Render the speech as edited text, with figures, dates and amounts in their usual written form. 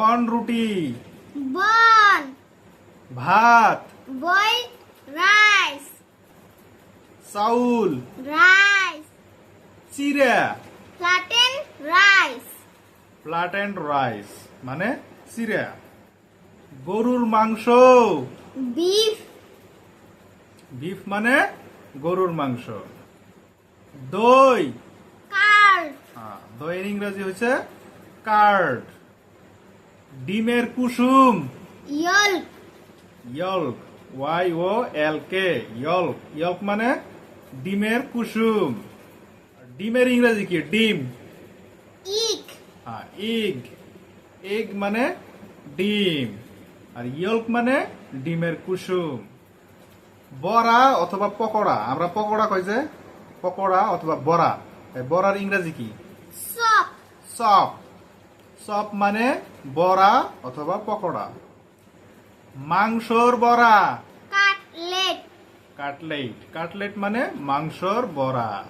বন রুটি, বন, ভাত, boiled rice, চাউল, rice, চিরা, flattened rice, ফ্ল্যাটেন্ড রাইস মানে চিরা। গরুর মাংস, beef, বিফ মানে গরুর মাংস। দই, curd, দইয়ের ইংরেজি হচ্ছে কার্ড। ডিমের কুসুম, yolk, ইয়ল্ক, YOLK, ইয়ল্ক। ইয়ল্ক মানে ডিমের কুসুম। ডিমের ইংরেজি কি? ডিম। egg, এগ, এগ মানে ডিম, আর ইয়ল্ক মানে ডিমের কুসুম। বড়া অথবা পকোড়া, আমরা পকোড়া কই যে, পকোড়া অথবা বড়া। এই বড়ার ইংরেজি কি? soup, chop. চপ মানে বড়া অথবা পকোড়া। মাংসর বড়া, cutlet, কাটলেট। কাটলেট মানে মাংসর বড়া।